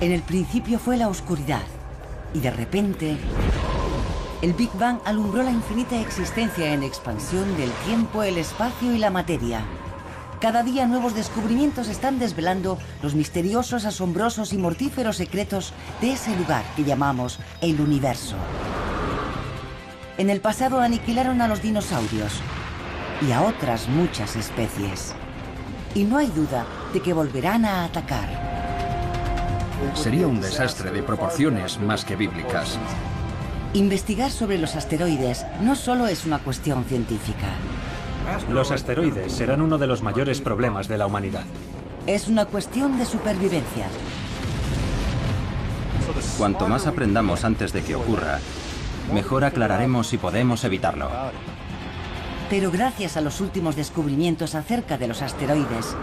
En el principio fue la oscuridad, y de repente, el Big Bang alumbró la infinita existencia en expansión del tiempo, el espacio y la materia. Cada día nuevos descubrimientos están desvelando los misteriosos, asombrosos y mortíferos secretos de ese lugar que llamamos el universo. En el pasado aniquilaron a los dinosaurios y a otras muchas especies. Y no hay duda de que volverán a atacar. Sería un desastre de proporciones más que bíblicas. Investigar sobre los asteroides no solo es una cuestión científica. Los asteroides serán uno de los mayores problemas de la humanidad. Es una cuestión de supervivencia. Cuanto más aprendamos antes de que ocurra, mejor aclararemos si podemos evitarlo. Pero gracias a los últimos descubrimientos acerca de los asteroides,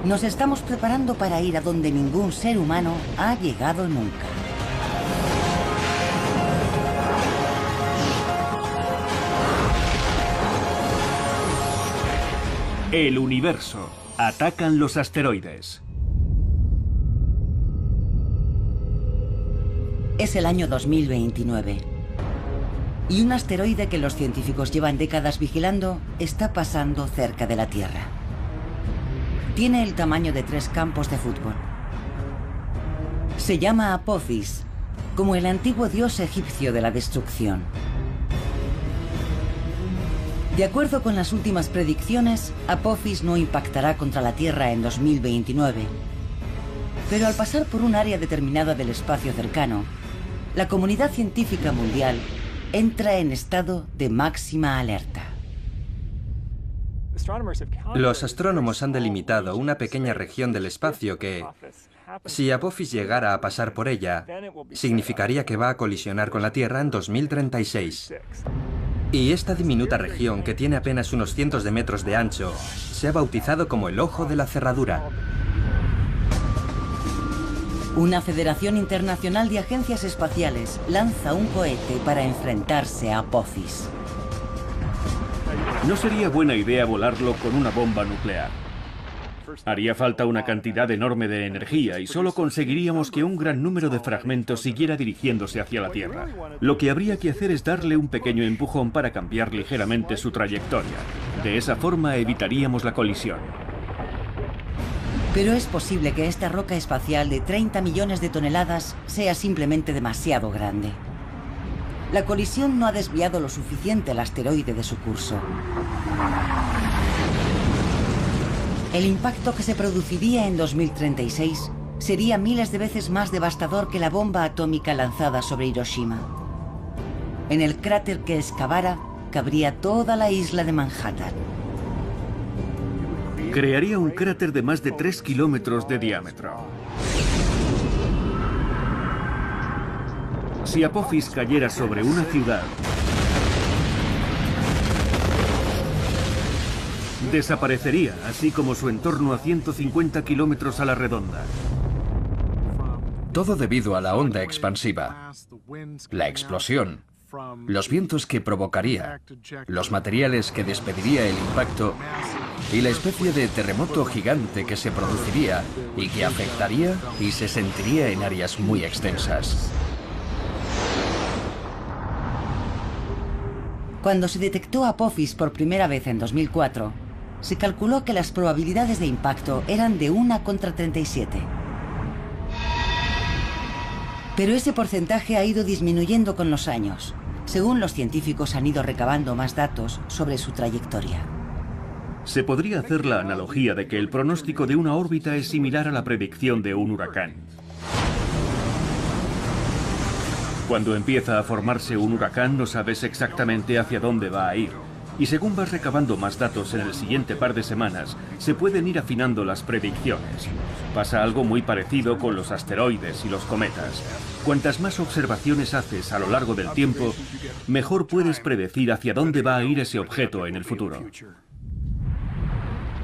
nos estamos preparando para ir a donde ningún ser humano ha llegado nunca. El universo. Atacan los asteroides. Es el año 2029. Y un asteroide que los científicos llevan décadas vigilando está pasando cerca de la Tierra. Tiene el tamaño de 3 campos de fútbol. Se llama Apophis, como el antiguo dios egipcio de la destrucción. De acuerdo con las últimas predicciones, Apophis no impactará contra la Tierra en 2029. Pero al pasar por un área determinada del espacio cercano, la comunidad científica mundial entra en estado de máxima alerta. Los astrónomos han delimitado una pequeña región del espacio que, si Apophis llegara a pasar por ella, significaría que va a colisionar con la Tierra en 2036. Y esta diminuta región, que tiene apenas unos cientos de metros de ancho, se ha bautizado como el Ojo de la Cerradura. Una federación internacional de agencias espaciales lanza un cohete para enfrentarse a Apophis. No sería buena idea volarlo con una bomba nuclear. Haría falta una cantidad enorme de energía y solo conseguiríamos que un gran número de fragmentos siguiera dirigiéndose hacia la Tierra. Lo que habría que hacer es darle un pequeño empujón para cambiar ligeramente su trayectoria. De esa forma evitaríamos la colisión. Pero es posible que esta roca espacial de 30 millones de toneladas sea simplemente demasiado grande. La colisión no ha desviado lo suficiente al asteroide de su curso. El impacto que se produciría en 2036 sería miles de veces más devastador que la bomba atómica lanzada sobre Hiroshima. En el cráter que excavara cabría toda la isla de Manhattan. Crearía un cráter de más de 3 kilómetros de diámetro. Si Apophis cayera sobre una ciudad, desaparecería, así como su entorno a 150 kilómetros a la redonda. Todo debido a la onda expansiva, la explosión, los vientos que provocaría, los materiales que despediría el impacto y la especie de terremoto gigante que se produciría y que afectaría y se sentiría en áreas muy extensas. Cuando se detectó Apophis por primera vez en 2004, se calculó que las probabilidades de impacto eran de 1 contra 37. Pero ese porcentaje ha ido disminuyendo con los años, según los científicos han ido recabando más datos sobre su trayectoria. Se podría hacer la analogía de que el pronóstico de una órbita es similar a la predicción de un huracán. Cuando empieza a formarse un huracán no sabes exactamente hacia dónde va a ir. Y según vas recabando más datos en el siguiente par de semanas, se pueden ir afinando las predicciones. Pasa algo muy parecido con los asteroides y los cometas. Cuantas más observaciones haces a lo largo del tiempo, mejor puedes predecir hacia dónde va a ir ese objeto en el futuro.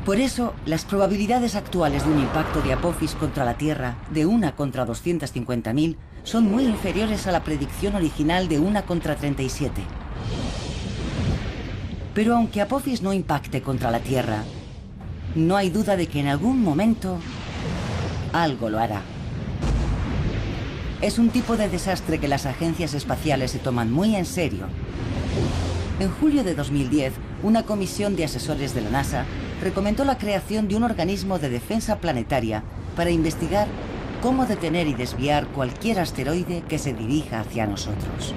Por eso, las probabilidades actuales de un impacto de Apophis contra la Tierra de 1 contra 250.000 son muy inferiores a la predicción original de 1 contra 37. Pero aunque Apophis no impacte contra la Tierra, no hay duda de que en algún momento algo lo hará. Es un tipo de desastre que las agencias espaciales se toman muy en serio. En julio de 2010, una comisión de asesores de la NASA recomendó la creación de un organismo de defensa planetaria para investigar cómo detener y desviar cualquier asteroide que se dirija hacia nosotros.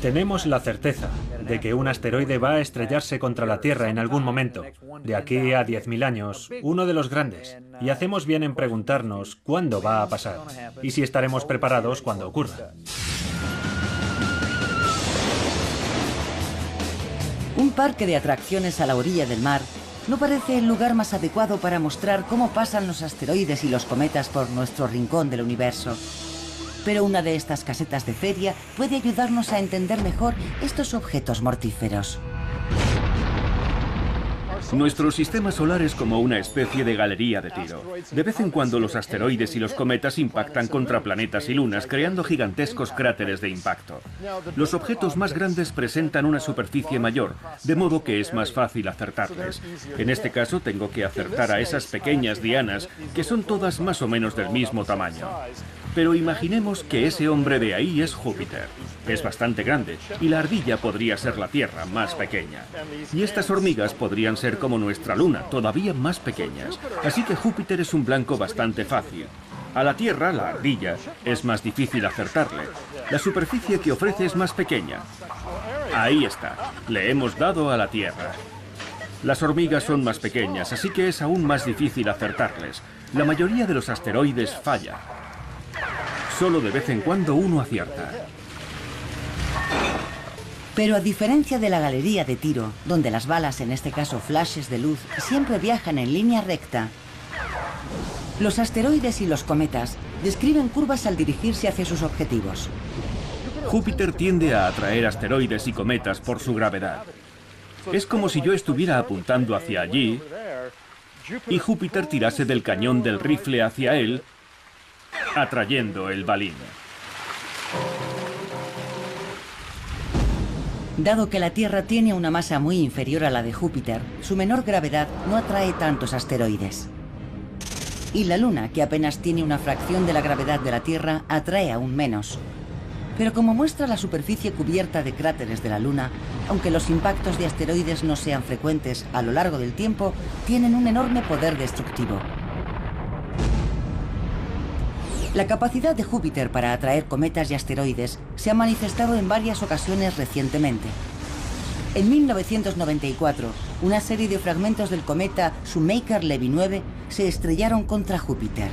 Tenemos la certeza de que un asteroide va a estrellarse contra la Tierra en algún momento, de aquí a 10.000 años, uno de los grandes, y hacemos bien en preguntarnos cuándo va a pasar y si estaremos preparados cuando ocurra. Un parque de atracciones a la orilla del mar no parece el lugar más adecuado para mostrar cómo pasan los asteroides y los cometas por nuestro rincón del universo. Pero una de estas casetas de feria puede ayudarnos a entender mejor estos objetos mortíferos. Nuestro sistema solar es como una especie de galería de tiro. De vez en cuando los asteroides y los cometas impactan contra planetas y lunas, creando gigantescos cráteres de impacto. Los objetos más grandes presentan una superficie mayor, de modo que es más fácil acertarles. En este caso tengo que acertar a esas pequeñas dianas, que son todas más o menos del mismo tamaño. Pero imaginemos que ese hombre de ahí es Júpiter. Es bastante grande, y la ardilla podría ser la Tierra, más pequeña. Y estas hormigas podrían ser como nuestra Luna, todavía más pequeñas. Así que Júpiter es un blanco bastante fácil. A la Tierra, la ardilla, es más difícil acertarle. La superficie que ofrece es más pequeña. Ahí está, le hemos dado a la Tierra. Las hormigas son más pequeñas, así que es aún más difícil acertarles. La mayoría de los asteroides falla. Solo de vez en cuando uno acierta. Pero a diferencia de la galería de tiro, donde las balas, en este caso flashes de luz, siempre viajan en línea recta, los asteroides y los cometas describen curvas al dirigirse hacia sus objetivos. Júpiter tiende a atraer asteroides y cometas por su gravedad. Es como si yo estuviera apuntando hacia allí y Júpiter tirase del cañón del rifle hacia él, atrayendo el balín. Dado que la Tierra tiene una masa muy inferior a la de Júpiter, su menor gravedad no atrae tantos asteroides. Y la Luna, que apenas tiene una fracción de la gravedad de la Tierra, atrae aún menos. Pero como muestra la superficie cubierta de cráteres de la Luna, aunque los impactos de asteroides no sean frecuentes a lo largo del tiempo, tienen un enorme poder destructivo. La capacidad de Júpiter para atraer cometas y asteroides se ha manifestado en varias ocasiones recientemente. En 1994, una serie de fragmentos del cometa Shoemaker-Levy 9 se estrellaron contra Júpiter.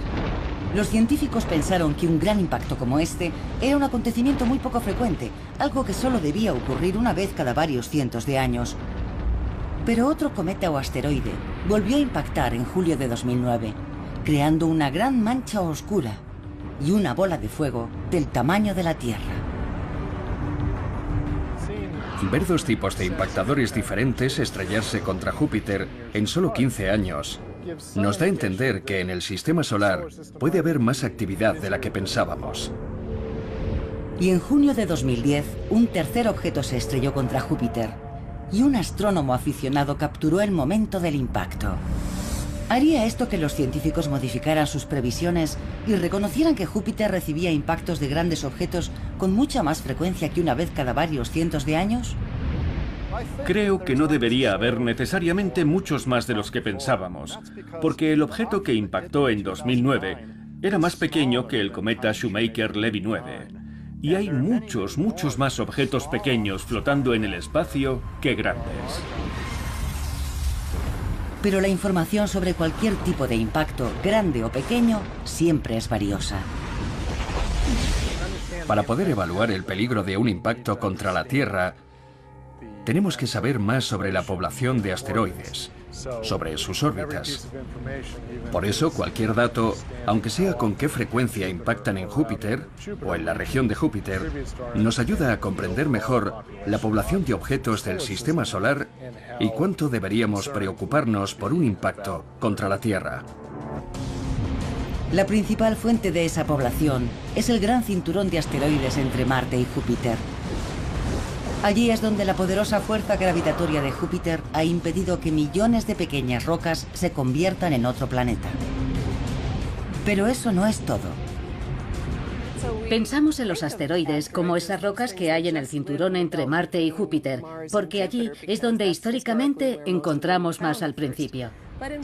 Los científicos pensaron que un gran impacto como este era un acontecimiento muy poco frecuente, algo que solo debía ocurrir una vez cada varios cientos de años. Pero otro cometa o asteroide volvió a impactar en julio de 2009, creando una gran mancha oscura y una bola de fuego del tamaño de la Tierra. Ver dos tipos de impactadores diferentes estrellarse contra Júpiter en solo 15 años nos da a entender que en el sistema solar puede haber más actividad de la que pensábamos. Y en junio de 2010, un tercer objeto se estrelló contra Júpiter y un astrónomo aficionado capturó el momento del impacto. ¿Haría esto que los científicos modificaran sus previsiones y reconocieran que Júpiter recibía impactos de grandes objetos con mucha más frecuencia que una vez cada varios cientos de años? Creo que no debería haber necesariamente muchos más de los que pensábamos, porque el objeto que impactó en 2009 era más pequeño que el cometa Shoemaker-Levy 9. Y hay muchos más objetos pequeños flotando en el espacio que grandes. Pero la información sobre cualquier tipo de impacto, grande o pequeño, siempre es valiosa. Para poder evaluar el peligro de un impacto contra la Tierra, tenemos que saber más sobre la población de asteroides, sobre sus órbitas. Por eso, cualquier dato, aunque sea con qué frecuencia impactan en Júpiter o en la región de Júpiter, nos ayuda a comprender mejor la población de objetos del sistema solar y cuánto deberíamos preocuparnos por un impacto contra la Tierra. La principal fuente de esa población es el gran cinturón de asteroides entre Marte y Júpiter. Allí es donde la poderosa fuerza gravitatoria de Júpiter ha impedido que millones de pequeñas rocas se conviertan en otro planeta. Pero eso no es todo. Pensamos en los asteroides como esas rocas que hay en el cinturón entre Marte y Júpiter, porque allí es donde históricamente encontramos más al principio.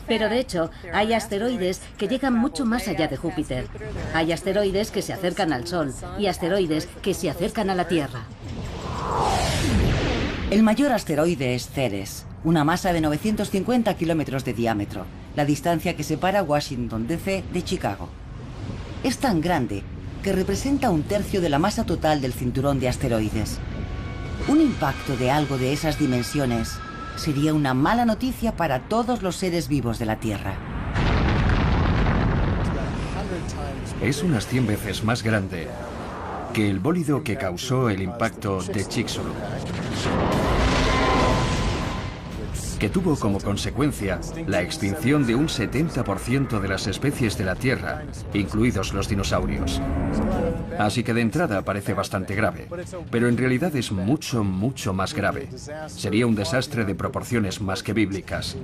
Pero de hecho, hay asteroides que llegan mucho más allá de Júpiter. Hay asteroides que se acercan al Sol y asteroides que se acercan a la Tierra. El mayor asteroide es Ceres, una masa de 950 kilómetros de diámetro, la distancia que separa Washington, D.C. de Chicago. Es tan grande que representa 1/3 de la masa total del cinturón de asteroides. Un impacto de algo de esas dimensiones sería una mala noticia para todos los seres vivos de la Tierra. Es unas 100 veces más grande que el bólido que causó el impacto de Chicxulub, que tuvo como consecuencia la extinción de un 70% de las especies de la Tierra, incluidos los dinosaurios. Así que de entrada parece bastante grave, pero en realidad es mucho, mucho más grave. Sería un desastre de proporciones más que bíblicas.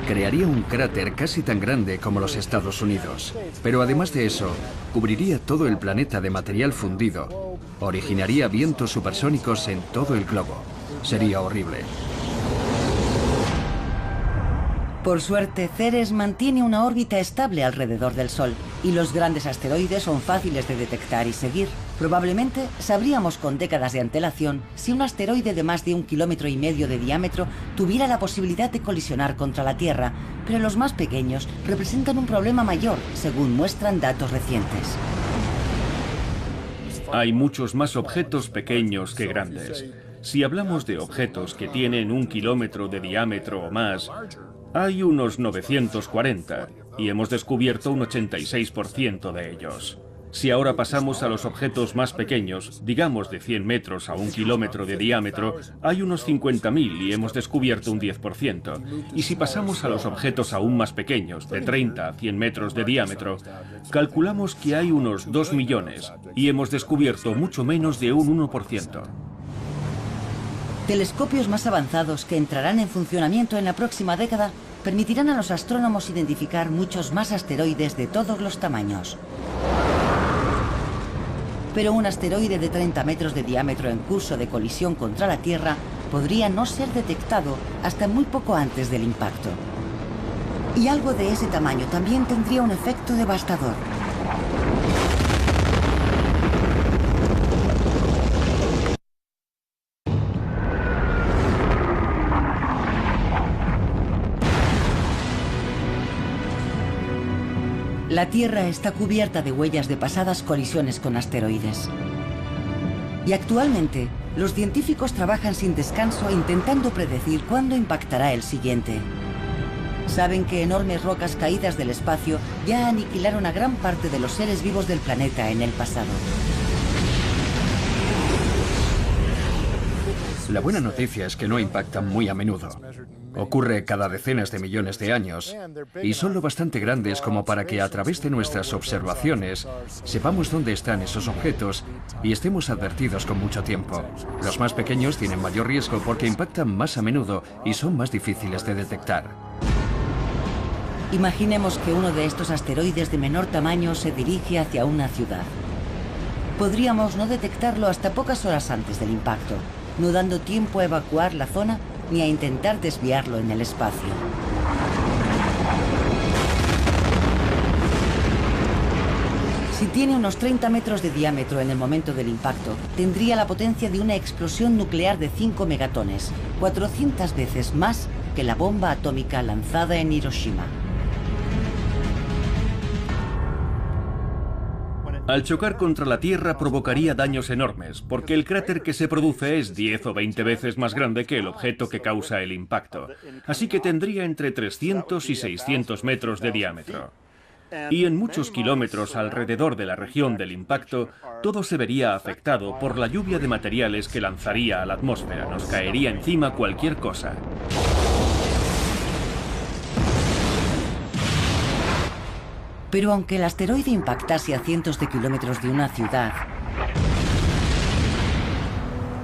Crearía un cráter casi tan grande como los Estados Unidos, pero además de eso, cubriría todo el planeta de material fundido, originaría vientos supersónicos en todo el globo. Sería horrible. Por suerte, Ceres mantiene una órbita estable alrededor del Sol y los grandes asteroides son fáciles de detectar y seguir. Probablemente sabríamos con décadas de antelación si un asteroide de más de 1,5 kilómetros de diámetro tuviera la posibilidad de colisionar contra la Tierra, pero los más pequeños representan un problema mayor, según muestran datos recientes. Hay muchos más objetos pequeños que grandes. Si hablamos de objetos que tienen 1 kilómetro de diámetro o más, hay unos 940 y hemos descubierto un 86% de ellos. Si ahora pasamos a los objetos más pequeños, digamos de 100 metros a 1 kilómetro de diámetro, hay unos 50.000 y hemos descubierto un 10%. Y si pasamos a los objetos aún más pequeños, de 30 a 100 metros de diámetro, calculamos que hay unos 2 millones y hemos descubierto mucho menos de un 1%. Telescopios más avanzados que entrarán en funcionamiento en la próxima década permitirán a los astrónomos identificar muchos más asteroides de todos los tamaños. Pero un asteroide de 30 metros de diámetro en curso de colisión contra la Tierra podría no ser detectado hasta muy poco antes del impacto. Y algo de ese tamaño también tendría un efecto devastador. La Tierra está cubierta de huellas de pasadas colisiones con asteroides. Y actualmente, los científicos trabajan sin descanso intentando predecir cuándo impactará el siguiente. Saben que enormes rocas caídas del espacio ya aniquilaron a gran parte de los seres vivos del planeta en el pasado. La buena noticia es que no impactan muy a menudo. Ocurre cada decenas de millones de años y son lo bastante grandes como para que a través de nuestras observaciones sepamos dónde están esos objetos y estemos advertidos con mucho tiempo. Los más pequeños tienen mayor riesgo porque impactan más a menudo y son más difíciles de detectar. Imaginemos que uno de estos asteroides de menor tamaño se dirige hacia una ciudad. Podríamos no detectarlo hasta pocas horas antes del impacto, no dando tiempo a evacuar la zona ni a intentar desviarlo en el espacio. Si tiene unos 30 metros de diámetro en el momento del impacto, tendría la potencia de una explosión nuclear de 5 megatones, 400 veces más que la bomba atómica lanzada en Hiroshima. Al chocar contra la Tierra provocaría daños enormes, porque el cráter que se produce es 10 o 20 veces más grande que el objeto que causa el impacto. Así que tendría entre 300 y 600 metros de diámetro. Y en muchos kilómetros alrededor de la región del impacto, todo se vería afectado por la lluvia de materiales que lanzaría a la atmósfera. Nos caería encima cualquier cosa. Pero aunque el asteroide impactase a cientos de kilómetros de una ciudad,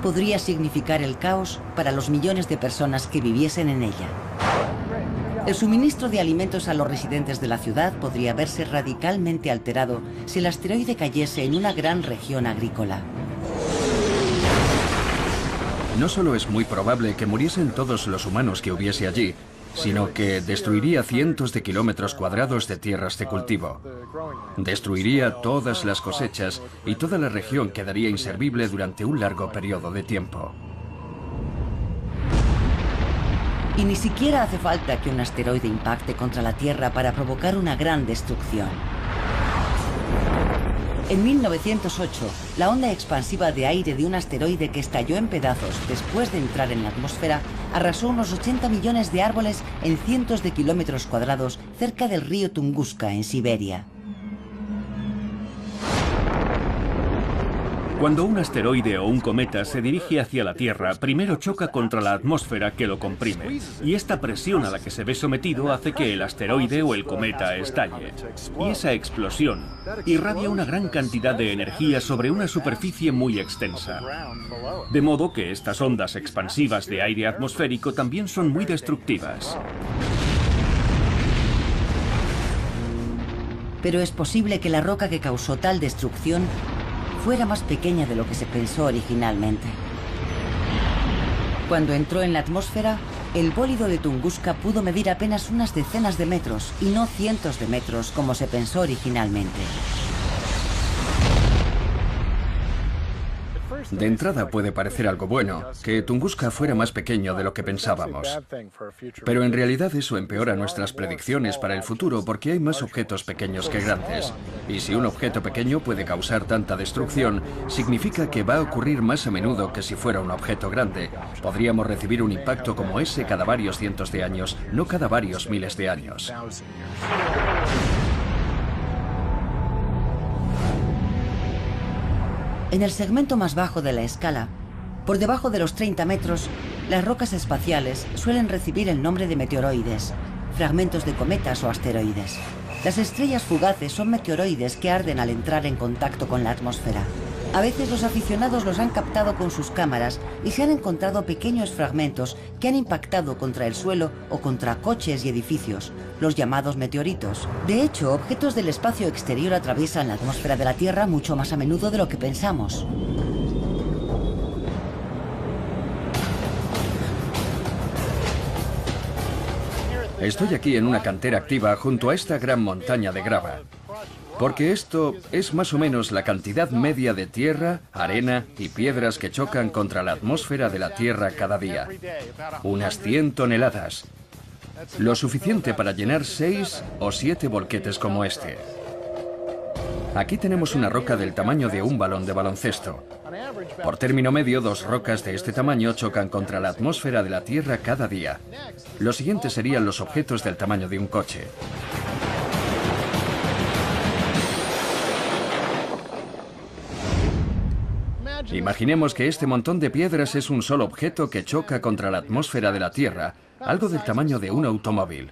podría significar el caos para los millones de personas que viviesen en ella. El suministro de alimentos a los residentes de la ciudad podría verse radicalmente alterado si el asteroide cayese en una gran región agrícola. No solo es muy probable que muriesen todos los humanos que hubiese allí, sino que destruiría cientos de kilómetros cuadrados de tierras de cultivo. Destruiría todas las cosechas y toda la región quedaría inservible durante un largo periodo de tiempo. Y ni siquiera hace falta que un asteroide impacte contra la Tierra para provocar una gran destrucción. En 1908, la onda expansiva de aire de un asteroide que estalló en pedazos después de entrar en la atmósfera arrasó unos 80 millones de árboles en cientos de kilómetros cuadrados cerca del río Tunguska, en Siberia. Cuando un asteroide o un cometa se dirige hacia la Tierra, primero choca contra la atmósfera que lo comprime, y esta presión a la que se ve sometido hace que el asteroide o el cometa estalle. Y esa explosión irradia una gran cantidad de energía sobre una superficie muy extensa. De modo que estas ondas expansivas de aire atmosférico también son muy destructivas. Pero es posible que la roca que causó tal destrucción fuera más pequeña de lo que se pensó originalmente. Cuando entró en la atmósfera, el bólido de Tunguska pudo medir apenas unas decenas de metros y no cientos de metros como se pensó originalmente. De entrada puede parecer algo bueno, que Tunguska fuera más pequeño de lo que pensábamos. Pero en realidad eso empeora nuestras predicciones para el futuro porque hay más objetos pequeños que grandes. Y si un objeto pequeño puede causar tanta destrucción, significa que va a ocurrir más a menudo que si fuera un objeto grande. Podríamos recibir un impacto como ese cada varios cientos de años, no cada varios miles de años. En el segmento más bajo de la escala, por debajo de los 30 metros, las rocas espaciales suelen recibir el nombre de meteoroides, fragmentos de cometas o asteroides. Las estrellas fugaces son meteoroides que arden al entrar en contacto con la atmósfera. A veces los aficionados los han captado con sus cámaras y se han encontrado pequeños fragmentos que han impactado contra el suelo o contra coches y edificios, los llamados meteoritos. De hecho, objetos del espacio exterior atraviesan la atmósfera de la Tierra mucho más a menudo de lo que pensamos. Estoy aquí en una cantera activa junto a esta gran montaña de grava. Porque esto es más o menos la cantidad media de tierra, arena y piedras que chocan contra la atmósfera de la Tierra cada día. Unas 100 toneladas. Lo suficiente para llenar 6 o 7 volquetes como este. Aquí tenemos una roca del tamaño de un balón de baloncesto. Por término medio, 2 rocas de este tamaño chocan contra la atmósfera de la Tierra cada día. Los siguientes serían los objetos del tamaño de un coche. Imaginemos que este montón de piedras es un solo objeto que choca contra la atmósfera de la Tierra, algo del tamaño de un automóvil.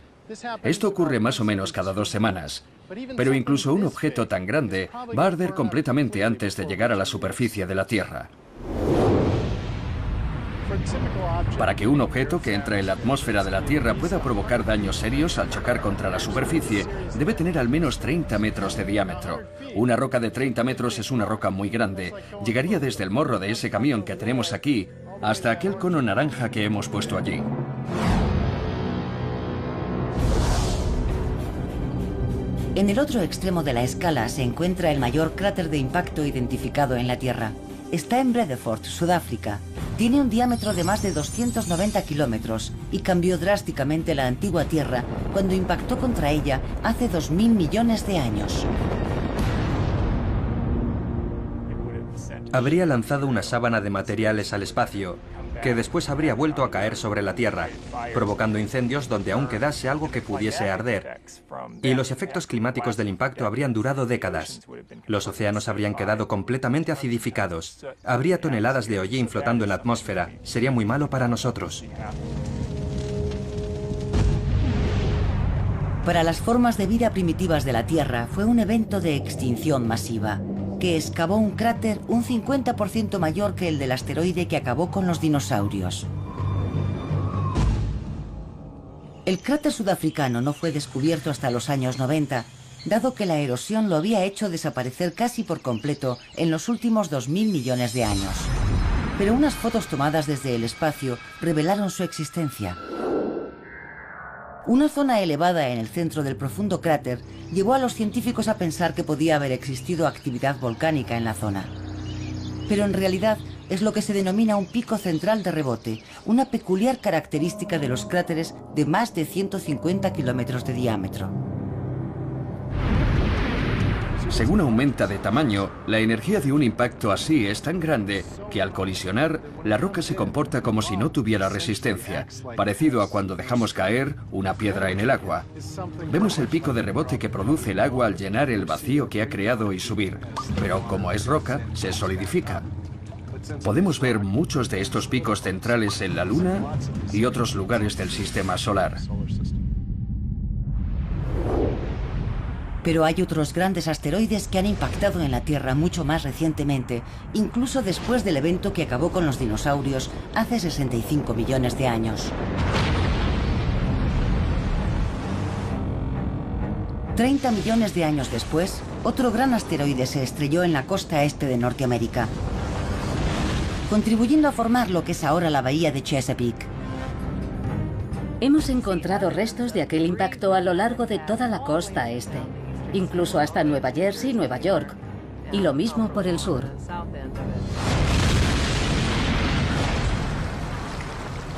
Esto ocurre más o menos cada 2 semanas, pero incluso un objeto tan grande va a arder completamente antes de llegar a la superficie de la Tierra. Para que un objeto que entra en la atmósfera de la Tierra pueda provocar daños serios al chocar contra la superficie, debe tener al menos 30 metros de diámetro. Una roca de 30 metros es una roca muy grande. Llegaría desde el morro de ese camión que tenemos aquí hasta aquel cono naranja que hemos puesto allí. En el otro extremo de la escala se encuentra el mayor cráter de impacto identificado en la Tierra. Está en Bredefort, Sudáfrica. Tiene un diámetro de más de 290 kilómetros y cambió drásticamente la antigua Tierra cuando impactó contra ella hace 2.000 millones de años. Habría lanzado una sábana de materiales al espacio, que después habría vuelto a caer sobre la Tierra, provocando incendios donde aún quedase algo que pudiese arder. Y los efectos climáticos del impacto habrían durado décadas. Los océanos habrían quedado completamente acidificados. Habría toneladas de hollín flotando en la atmósfera. Sería muy malo para nosotros. Para las formas de vida primitivas de la Tierra fue un evento de extinción masiva, que excavó un cráter un 50% mayor que el del asteroide que acabó con los dinosaurios. El cráter sudafricano no fue descubierto hasta los años 90, dado que la erosión lo había hecho desaparecer casi por completo en los últimos 2.000 millones de años. Pero unas fotos tomadas desde el espacio revelaron su existencia. Una zona elevada en el centro del profundo cráter llevó a los científicos a pensar que podía haber existido actividad volcánica en la zona. Pero en realidad es lo que se denomina un pico central de rebote, una peculiar característica de los cráteres de más de 150 kilómetros de diámetro. Según aumenta de tamaño, la energía de un impacto así es tan grande que al colisionar, la roca se comporta como si no tuviera resistencia, parecido a cuando dejamos caer una piedra en el agua. Vemos el pico de rebote que produce el agua al llenar el vacío que ha creado y subir, pero como es roca, se solidifica. Podemos ver muchos de estos picos centrales en la Luna y otros lugares del sistema solar. Pero hay otros grandes asteroides que han impactado en la Tierra mucho más recientemente, incluso después del evento que acabó con los dinosaurios hace 65 millones de años. 30 millones de años después, otro gran asteroide se estrelló en la costa este de Norteamérica, contribuyendo a formar lo que es ahora la bahía de Chesapeake. Hemos encontrado restos de aquel impacto a lo largo de toda la costa este, incluso hasta Nueva Jersey y Nueva York, y lo mismo por el sur.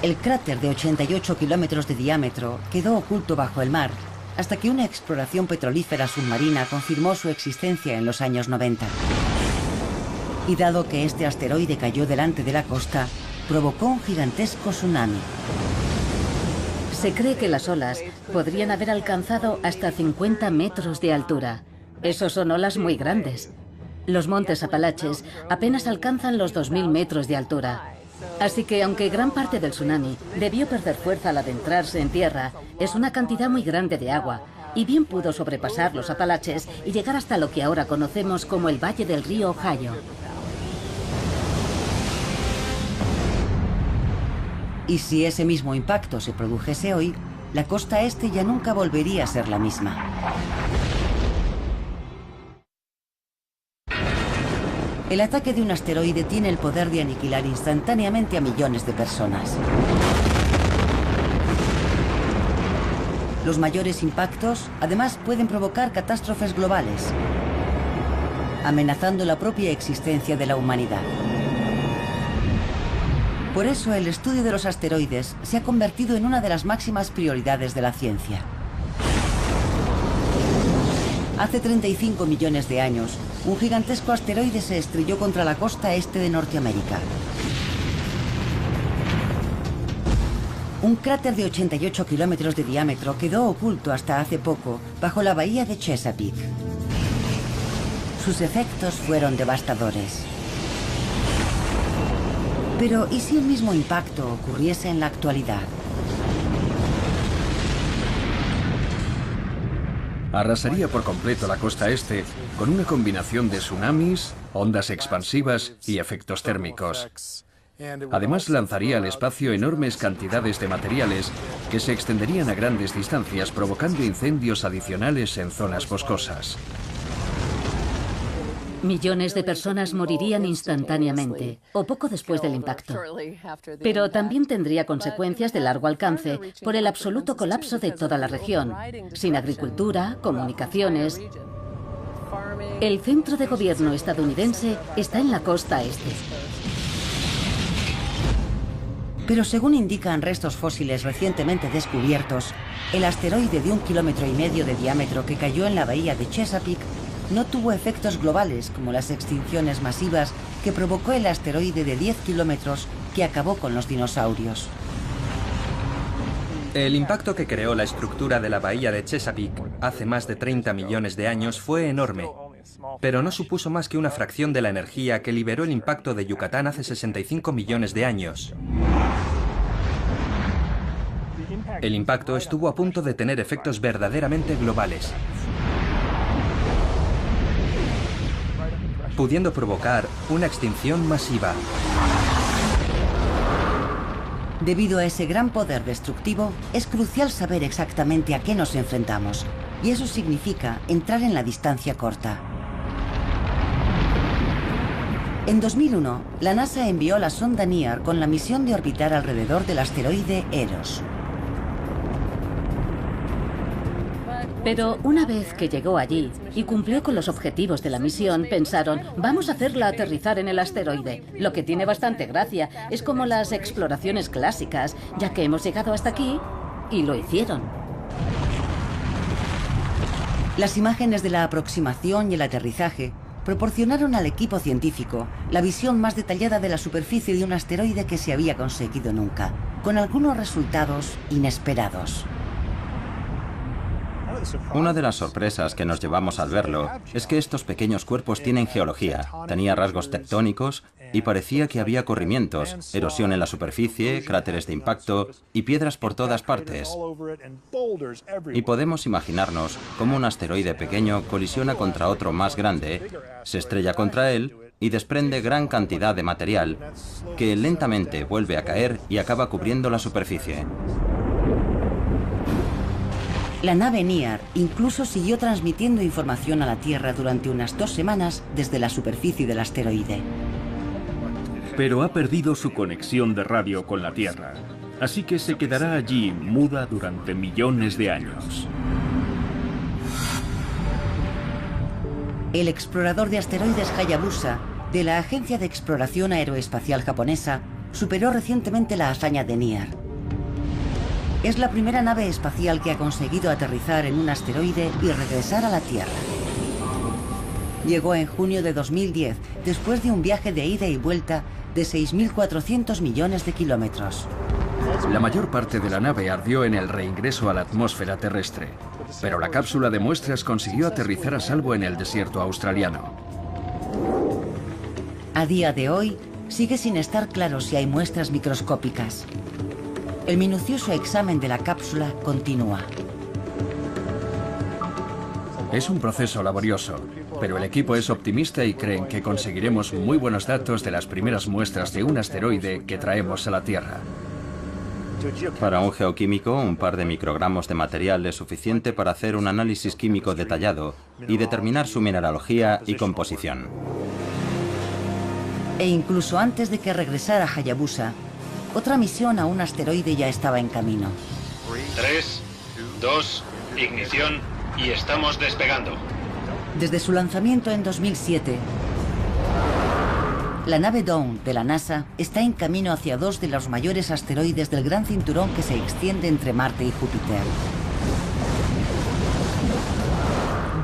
El cráter de 88 kilómetros de diámetro quedó oculto bajo el mar hasta que una exploración petrolífera submarina confirmó su existencia en los años 90. Y dado que este asteroide cayó delante de la costa, provocó un gigantesco tsunami. Se cree que las olas podrían haber alcanzado hasta 50 metros de altura. Esos son olas muy grandes. Los montes Apalaches apenas alcanzan los 2.000 metros de altura. Así que, aunque gran parte del tsunami debió perder fuerza al adentrarse en tierra, es una cantidad muy grande de agua, y bien pudo sobrepasar los Apalaches y llegar hasta lo que ahora conocemos como el valle del río Ohio. Y si ese mismo impacto se produjese hoy, la costa este ya nunca volvería a ser la misma. El ataque de un asteroide tiene el poder de aniquilar instantáneamente a millones de personas. Los mayores impactos, además, pueden provocar catástrofes globales, amenazando la propia existencia de la humanidad. Por eso, el estudio de los asteroides se ha convertido en una de las máximas prioridades de la ciencia. Hace 35 millones de años, un gigantesco asteroide se estrelló contra la costa este de Norteamérica. Un cráter de 88 kilómetros de diámetro quedó oculto hasta hace poco bajo la bahía de Chesapeake. Sus efectos fueron devastadores. Pero, ¿y si un mismo impacto ocurriese en la actualidad? Arrasaría por completo la costa este con una combinación de tsunamis, ondas expansivas y efectos térmicos. Además, lanzaría al espacio enormes cantidades de materiales que se extenderían a grandes distancias, provocando incendios adicionales en zonas boscosas. Millones de personas morirían instantáneamente o poco después del impacto. Pero también tendría consecuencias de largo alcance por el absoluto colapso de toda la región, sin agricultura, comunicaciones. El centro de gobierno estadounidense está en la costa este. Pero según indican restos fósiles recientemente descubiertos, el asteroide de 1,5 kilómetros de diámetro que cayó en la bahía de Chesapeake no tuvo efectos globales como las extinciones masivas que provocó el asteroide de 10 kilómetros que acabó con los dinosaurios. El impacto que creó la estructura de la bahía de Chesapeake hace más de 30 millones de años fue enorme, pero no supuso más que una fracción de la energía que liberó el impacto de Yucatán hace 65 millones de años. El impacto estuvo a punto de tener efectos verdaderamente globales, pudiendo provocar una extinción masiva. Debido a ese gran poder destructivo, es crucial saber exactamente a qué nos enfrentamos, y eso significa entrar en la distancia corta. En 2001, la NASA envió la sonda NEAR con la misión de orbitar alrededor del asteroide Eros. Pero una vez que llegó allí y cumplió con los objetivos de la misión, pensaron, vamos a hacerla aterrizar en el asteroide. Lo que tiene bastante gracia, es como las exploraciones clásicas, ya que hemos llegado hasta aquí y lo hicieron. Las imágenes de la aproximación y el aterrizaje proporcionaron al equipo científico la visión más detallada de la superficie de un asteroide que se había conseguido nunca, con algunos resultados inesperados. Una de las sorpresas que nos llevamos al verlo es que estos pequeños cuerpos tienen geología. Tenía rasgos tectónicos y parecía que había corrimientos, erosión en la superficie, cráteres de impacto y piedras por todas partes. Y podemos imaginarnos cómo un asteroide pequeño colisiona contra otro más grande, se estrella contra él y desprende gran cantidad de material que lentamente vuelve a caer y acaba cubriendo la superficie. La nave NEAR incluso siguió transmitiendo información a la Tierra durante unas 2 semanas desde la superficie del asteroide. Pero ha perdido su conexión de radio con la Tierra, así que se quedará allí muda durante millones de años. El explorador de asteroides Hayabusa, de la Agencia de Exploración Aeroespacial Japonesa, superó recientemente la hazaña de NEAR. Es la primera nave espacial que ha conseguido aterrizar en un asteroide y regresar a la Tierra. Llegó en junio de 2010, después de un viaje de ida y vuelta de 6.400 millones de kilómetros. La mayor parte de la nave ardió en el reingreso a la atmósfera terrestre, pero la cápsula de muestras consiguió aterrizar a salvo en el desierto australiano. A día de hoy, sigue sin estar claro si hay muestras microscópicas. El minucioso examen de la cápsula continúa. Es un proceso laborioso, pero el equipo es optimista y creen que conseguiremos muy buenos datos de las primeras muestras de un asteroide que traemos a la Tierra. Para un geoquímico, un par de microgramos de material es suficiente para hacer un análisis químico detallado y determinar su mineralogía y composición. E incluso antes de que regresara Hayabusa, otra misión a un asteroide ya estaba en camino. 3, 2, ignición y estamos despegando. Desde su lanzamiento en 2007, la nave Dawn de la NASA está en camino hacia 2 de los mayores asteroides del gran cinturón que se extiende entre Marte y Júpiter.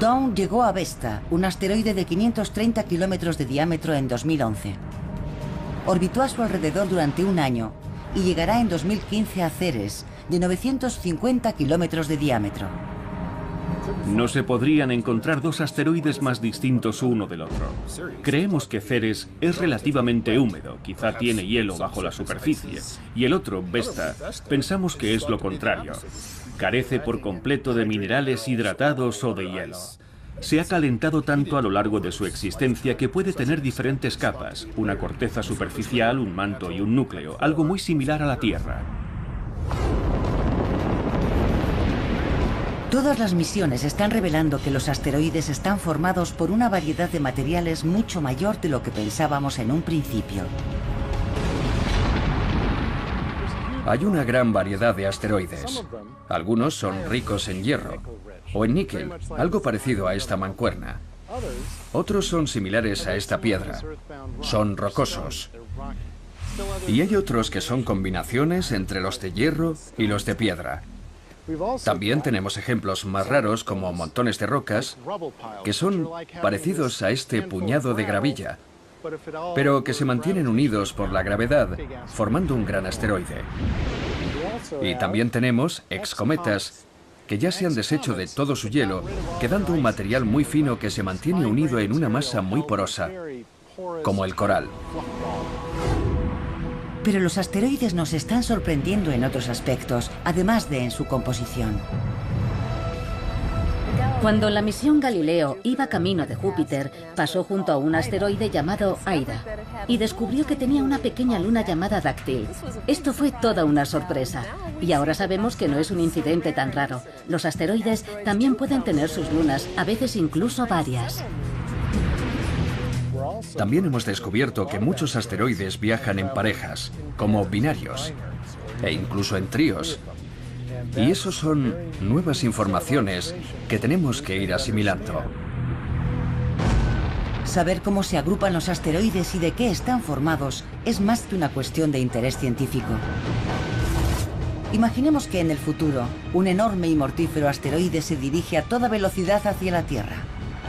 Dawn llegó a Vesta, un asteroide de 530 kilómetros de diámetro, en 2011. Orbitó a su alrededor durante un año y llegará en 2015 a Ceres, de 950 kilómetros de diámetro. No se podrían encontrar 2 asteroides más distintos uno del otro. Creemos que Ceres es relativamente húmedo, quizá tiene hielo bajo la superficie, y el otro, Vesta, pensamos que es lo contrario. Carece por completo de minerales hidratados o de hielo. Se ha calentado tanto a lo largo de su existencia que puede tener diferentes capas, una corteza superficial, un manto y un núcleo, algo muy similar a la Tierra. Todas las misiones están revelando que los asteroides están formados por una variedad de materiales mucho mayor de lo que pensábamos en un principio. Hay una gran variedad de asteroides. Algunos son ricos en hierro o en níquel, algo parecido a esta mancuerna. Otros son similares a esta piedra. Son rocosos. Y hay otros que son combinaciones entre los de hierro y los de piedra. También tenemos ejemplos más raros como montones de rocas que son parecidos a este puñado de gravilla, pero que se mantienen unidos por la gravedad, formando un gran asteroide. Y también tenemos excometas que ya se han deshecho de todo su hielo, quedando un material muy fino que se mantiene unido en una masa muy porosa, como el coral. Pero los asteroides nos están sorprendiendo en otros aspectos, además de en su composición. Cuando la misión Galileo iba camino de Júpiter, pasó junto a un asteroide llamado Aida y descubrió que tenía una pequeña luna llamada Dáctil. Esto fue toda una sorpresa. Y ahora sabemos que no es un incidente tan raro. Los asteroides también pueden tener sus lunas, a veces incluso varias. También hemos descubierto que muchos asteroides viajan en parejas, como binarios, e incluso en tríos. Y eso son nuevas informaciones que tenemos que ir asimilando. Saber cómo se agrupan los asteroides y de qué están formados es más que una cuestión de interés científico. Imaginemos que en el futuro, un enorme y mortífero asteroide se dirige a toda velocidad hacia la Tierra.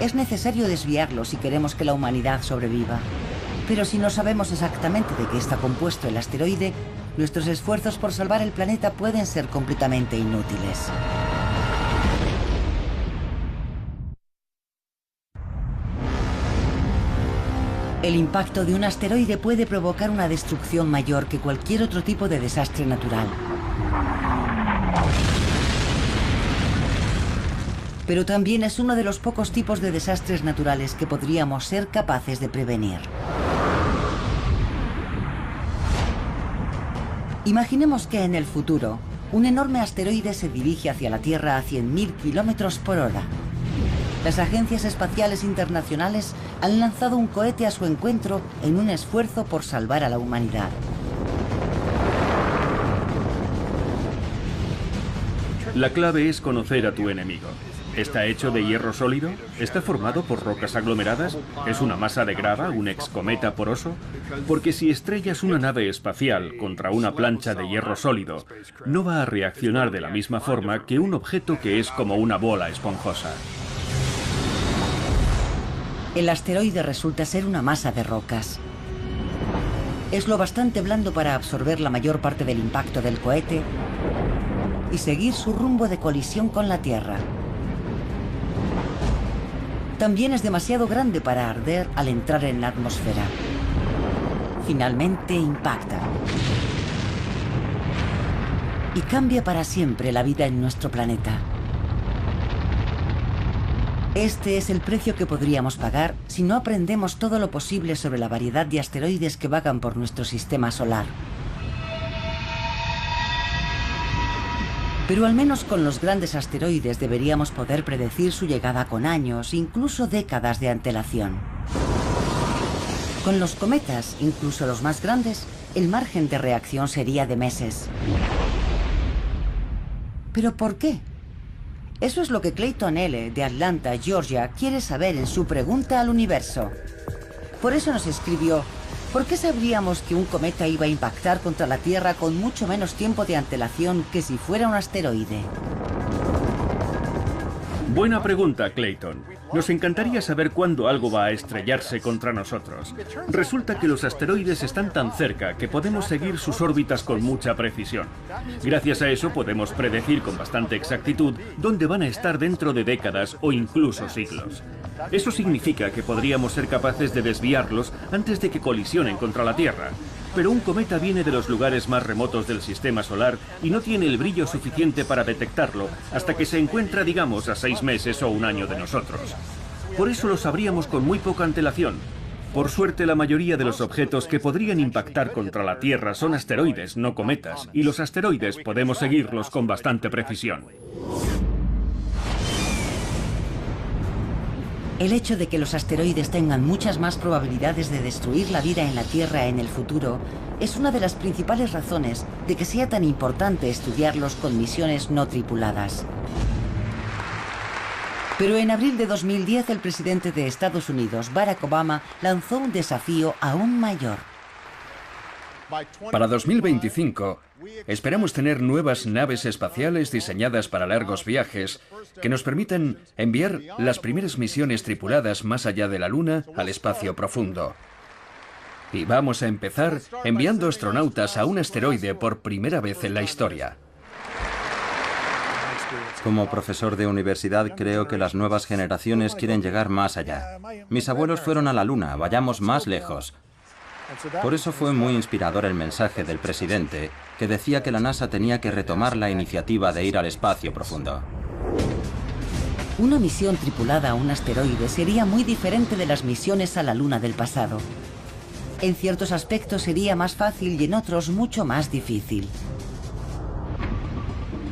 Es necesario desviarlo si queremos que la humanidad sobreviva. Pero si no sabemos exactamente de qué está compuesto el asteroide, nuestros esfuerzos por salvar el planeta pueden ser completamente inútiles. El impacto de un asteroide puede provocar una destrucción mayor que cualquier otro tipo de desastre natural. Pero también es uno de los pocos tipos de desastres naturales que podríamos ser capaces de prevenir. Imaginemos que en el futuro, un enorme asteroide se dirige hacia la Tierra a 100.000 kilómetros por hora. Las agencias espaciales internacionales han lanzado un cohete a su encuentro en un esfuerzo por salvar a la humanidad. La clave es conocer a tu enemigo. ¿Está hecho de hierro sólido? ¿Está formado por rocas aglomeradas? ¿Es una masa de grava, un excometa poroso? Porque si estrellas una nave espacial contra una plancha de hierro sólido, no va a reaccionar de la misma forma que un objeto que es como una bola esponjosa. El asteroide resulta ser una masa de rocas. Es lo bastante blando para absorber la mayor parte del impacto del cohete y seguir su rumbo de colisión con la Tierra. También es demasiado grande para arder al entrar en la atmósfera. Finalmente impacta. Y cambia para siempre la vida en nuestro planeta. Este es el precio que podríamos pagar si no aprendemos todo lo posible sobre la variedad de asteroides que vagan por nuestro sistema solar. Pero al menos con los grandes asteroides deberíamos poder predecir su llegada con años, incluso décadas de antelación. Con los cometas, incluso los más grandes, el margen de reacción sería de meses. ¿Pero por qué? Eso es lo que Clayton L., de Atlanta, Georgia, quiere saber en su pregunta al universo. Por eso nos escribió: ¿por qué sabríamos que un cometa iba a impactar contra la Tierra con mucho menos tiempo de antelación que si fuera un asteroide? Buena pregunta, Clayton. Nos encantaría saber cuándo algo va a estrellarse contra nosotros. Resulta que los asteroides están tan cerca que podemos seguir sus órbitas con mucha precisión. Gracias a eso podemos predecir con bastante exactitud dónde van a estar dentro de décadas o incluso siglos. Eso significa que podríamos ser capaces de desviarlos antes de que colisionen contra la Tierra. Pero un cometa viene de los lugares más remotos del sistema solar y no tiene el brillo suficiente para detectarlo hasta que se encuentra, digamos, a 6 meses o un año de nosotros. Por eso lo sabríamos con muy poca antelación. Por suerte, la mayoría de los objetos que podrían impactar contra la Tierra son asteroides, no cometas, y los asteroides podemos seguirlos con bastante precisión. El hecho de que los asteroides tengan muchas más probabilidades de destruir la vida en la Tierra en el futuro es una de las principales razones de que sea tan importante estudiarlos con misiones no tripuladas. Pero en abril de 2010 el presidente de Estados Unidos, Barack Obama, lanzó un desafío aún mayor. Para 2025, esperamos tener nuevas naves espaciales diseñadas para largos viajes que nos permitan enviar las primeras misiones tripuladas más allá de la Luna al espacio profundo. Y vamos a empezar enviando astronautas a un asteroide por primera vez en la historia. Como profesor de universidad, creo que las nuevas generaciones quieren llegar más allá. Mis abuelos fueron a la Luna, vayamos más lejos. Por eso fue muy inspirador el mensaje del presidente, que decía que la NASA tenía que retomar la iniciativa de ir al espacio profundo. Una misión tripulada a un asteroide sería muy diferente de las misiones a la Luna del pasado. En ciertos aspectos sería más fácil y en otros mucho más difícil.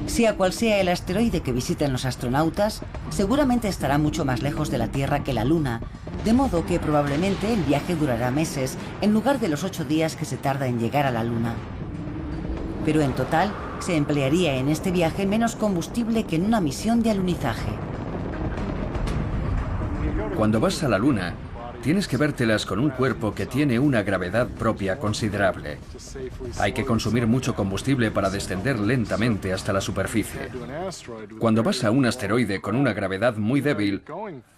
Sea cual sea el asteroide que visiten los astronautas, seguramente estará mucho más lejos de la Tierra que la Luna, de modo que probablemente el viaje durará meses en lugar de los 8 días que se tarda en llegar a la Luna. Pero en total, se emplearía en este viaje menos combustible que en una misión de alunizaje. Cuando vas a la Luna, tienes que vértelas con un cuerpo que tiene una gravedad propia considerable. Hay que consumir mucho combustible para descender lentamente hasta la superficie. Cuando vas a un asteroide con una gravedad muy débil,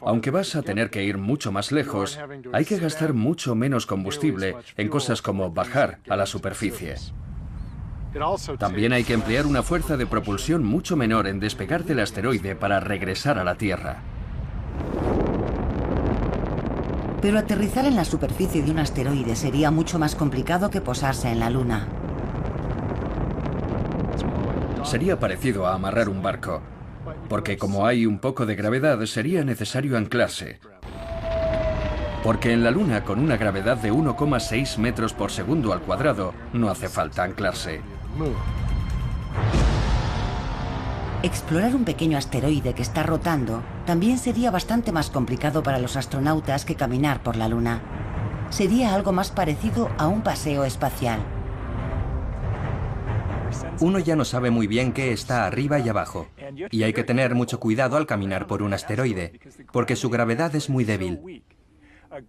aunque vas a tener que ir mucho más lejos, hay que gastar mucho menos combustible en cosas como bajar a la superficie. También hay que emplear una fuerza de propulsión mucho menor en despegar del asteroide para regresar a la Tierra. Pero aterrizar en la superficie de un asteroide sería mucho más complicado que posarse en la Luna. Sería parecido a amarrar un barco, porque como hay un poco de gravedad, sería necesario anclarse. Porque en la Luna, con una gravedad de 1,6 metros por segundo al cuadrado, no hace falta anclarse. Explorar un pequeño asteroide que está rotando también sería bastante más complicado para los astronautas que caminar por la Luna. Sería algo más parecido a un paseo espacial. Uno ya no sabe muy bien qué está arriba y abajo, y hay que tener mucho cuidado al caminar por un asteroide, porque su gravedad es muy débil.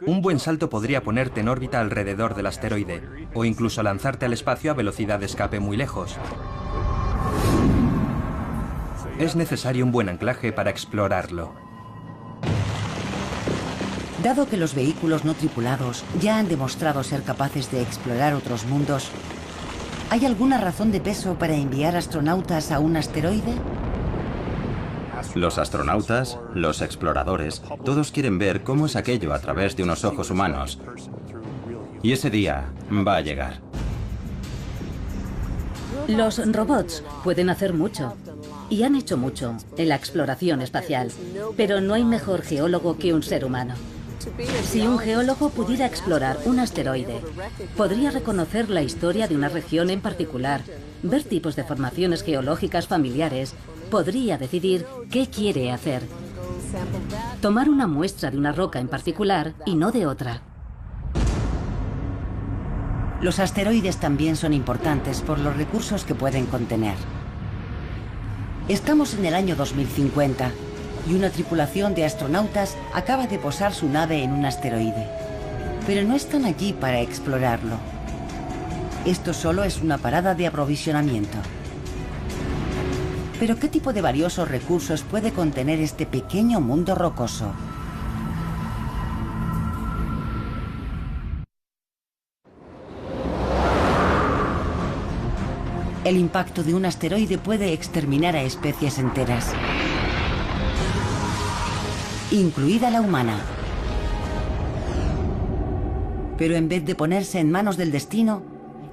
Un buen salto podría ponerte en órbita alrededor del asteroide, o incluso lanzarte al espacio a velocidad de escape muy lejos. Es necesario un buen anclaje para explorarlo. Dado que los vehículos no tripulados ya han demostrado ser capaces de explorar otros mundos, ¿hay alguna razón de peso para enviar astronautas a un asteroide? Los astronautas, los exploradores, todos quieren ver cómo es aquello a través de unos ojos humanos. Y ese día va a llegar. Los robots pueden hacer mucho. Y han hecho mucho en la exploración espacial. Pero no hay mejor geólogo que un ser humano. Si un geólogo pudiera explorar un asteroide, podría reconocer la historia de una región en particular, ver tipos de formaciones geológicas familiares, podría decidir qué quiere hacer. Tomar una muestra de una roca en particular y no de otra. Los asteroides también son importantes por los recursos que pueden contener. Estamos en el año 2050 y una tripulación de astronautas acaba de posar su nave en un asteroide. Pero no están allí para explorarlo. Esto solo es una parada de aprovisionamiento. ¿Pero qué tipo de valiosos recursos puede contener este pequeño mundo rocoso? El impacto de un asteroide puede exterminar a especies enteras, incluida la humana. Pero en vez de ponerse en manos del destino,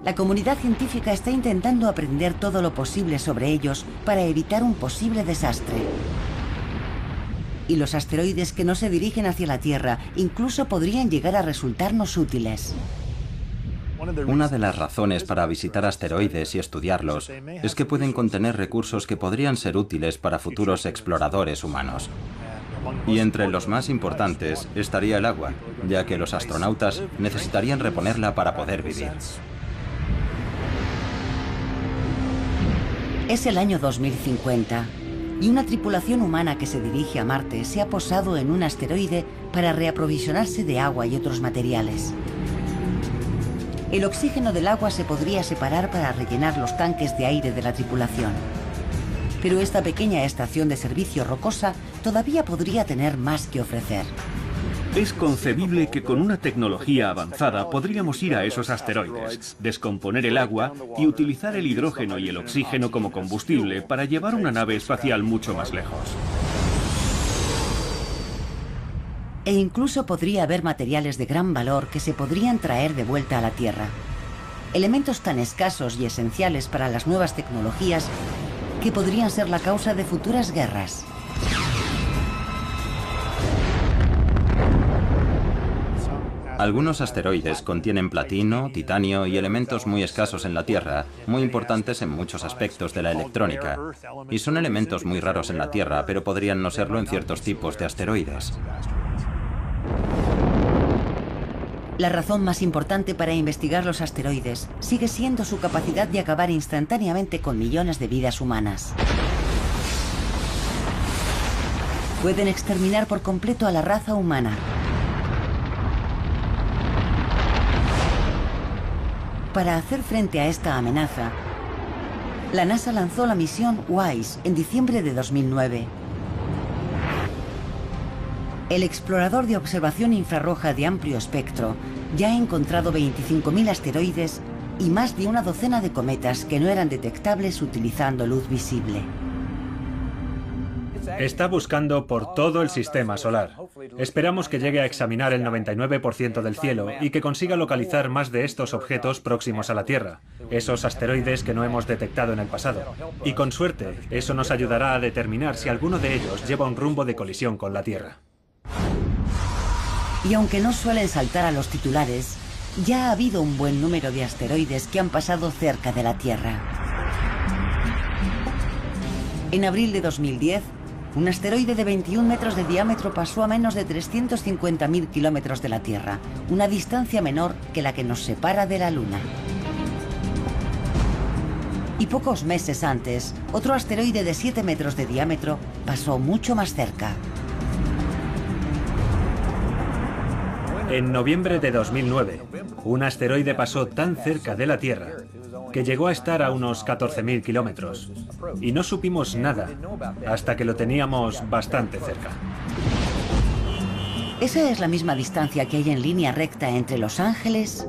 la comunidad científica está intentando aprender todo lo posible sobre ellos para evitar un posible desastre. Y los asteroides que no se dirigen hacia la Tierra incluso podrían llegar a resultarnos útiles. Una de las razones para visitar asteroides y estudiarlos es que pueden contener recursos que podrían ser útiles para futuros exploradores humanos. Y entre los más importantes estaría el agua, ya que los astronautas necesitarían reponerla para poder vivir. Es el año 2050 y una tripulación humana que se dirige a Marte se ha posado en un asteroide para reaprovisionarse de agua y otros materiales. El oxígeno del agua se podría separar para rellenar los tanques de aire de la tripulación. Pero esta pequeña estación de servicio rocosa todavía podría tener más que ofrecer. Es concebible que con una tecnología avanzada podríamos ir a esos asteroides, descomponer el agua y utilizar el hidrógeno y el oxígeno como combustible para llevar una nave espacial mucho más lejos. E incluso podría haber materiales de gran valor que se podrían traer de vuelta a la Tierra. Elementos tan escasos y esenciales para las nuevas tecnologías que podrían ser la causa de futuras guerras. Algunos asteroides contienen platino, titanio y elementos muy escasos en la Tierra, muy importantes en muchos aspectos de la electrónica. Y son elementos muy raros en la Tierra, pero podrían no serlo en ciertos tipos de asteroides. La razón más importante para investigar los asteroides sigue siendo su capacidad de acabar instantáneamente con millones de vidas humanas. Pueden exterminar por completo a la raza humana. Para hacer frente a esta amenaza, la NASA lanzó la misión WISE en diciembre de 2009. El explorador de observación infrarroja de amplio espectro ya ha encontrado 25.000 asteroides y más de una docena de cometas que no eran detectables utilizando luz visible. Está buscando por todo el sistema solar. Esperamos que llegue a examinar el 99% del cielo y que consiga localizar más de estos objetos próximos a la Tierra, esos asteroides que no hemos detectado en el pasado. Y con suerte, eso nos ayudará a determinar si alguno de ellos lleva un rumbo de colisión con la Tierra. Y aunque no suelen saltar a los titulares, ya ha habido un buen número de asteroides que han pasado cerca de la Tierra. En abril de 2010, un asteroide de 21 metros de diámetro pasó a menos de 350.000 kilómetros de la Tierra, una distancia menor que la que nos separa de la Luna. Y pocos meses antes, otro asteroide de 7 metros de diámetro pasó mucho más cerca. En noviembre de 2009, un asteroide pasó tan cerca de la Tierra que llegó a estar a unos 14.000 kilómetros. Y no supimos nada hasta que lo teníamos bastante cerca. Esa es la misma distancia que hay en línea recta entre Los Ángeles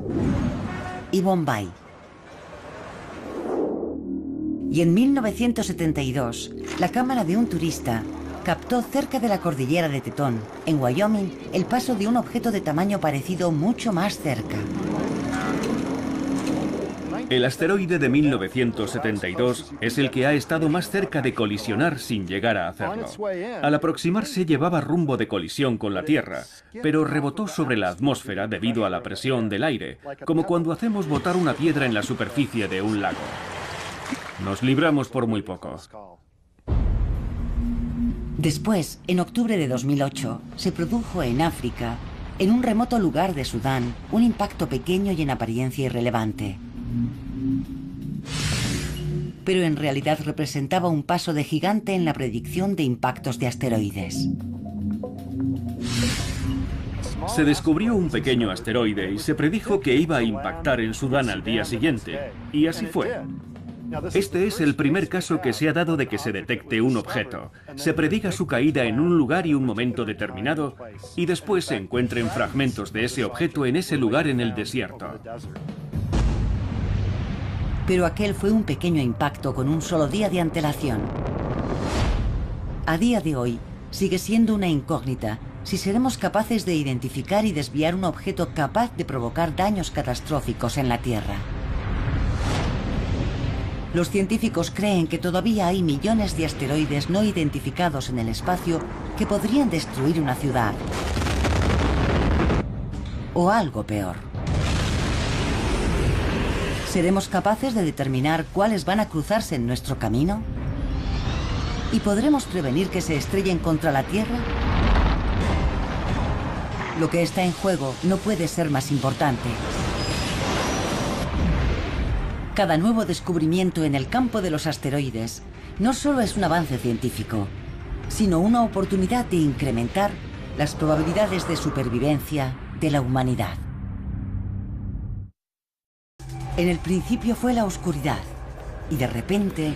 y Bombay. Y en 1972, la cámara de un turista captó cerca de la cordillera de Tetón, en Wyoming, el paso de un objeto de tamaño parecido mucho más cerca. El asteroide de 1972 es el que ha estado más cerca de colisionar sin llegar a hacerlo. Al aproximarse llevaba rumbo de colisión con la Tierra, pero rebotó sobre la atmósfera debido a la presión del aire, como cuando hacemos botar una piedra en la superficie de un lago. Nos libramos por muy poco. Después, en octubre de 2008, se produjo en África, en un remoto lugar de Sudán, un impacto pequeño y en apariencia irrelevante. Pero en realidad representaba un paso de gigante en la predicción de impactos de asteroides. Se descubrió un pequeño asteroide y se predijo que iba a impactar en Sudán al día siguiente, y así fue. Este es el primer caso que se ha dado de que se detecte un objeto, se prediga su caída en un lugar y un momento determinado, y después se encuentren fragmentos de ese objeto en ese lugar en el desierto. Pero aquel fue un pequeño impacto con un solo día de antelación. A día de hoy, sigue siendo una incógnita si seremos capaces de identificar y desviar un objeto capaz de provocar daños catastróficos en la Tierra. Los científicos creen que todavía hay millones de asteroides no identificados en el espacio que podrían destruir una ciudad. O algo peor. ¿Seremos capaces de determinar cuáles van a cruzarse en nuestro camino? ¿Y podremos prevenir que se estrellen contra la Tierra? Lo que está en juego no puede ser más importante. Cada nuevo descubrimiento en el campo de los asteroides no solo es un avance científico, sino una oportunidad de incrementar las probabilidades de supervivencia de la humanidad. En el principio fue la oscuridad, y de repente,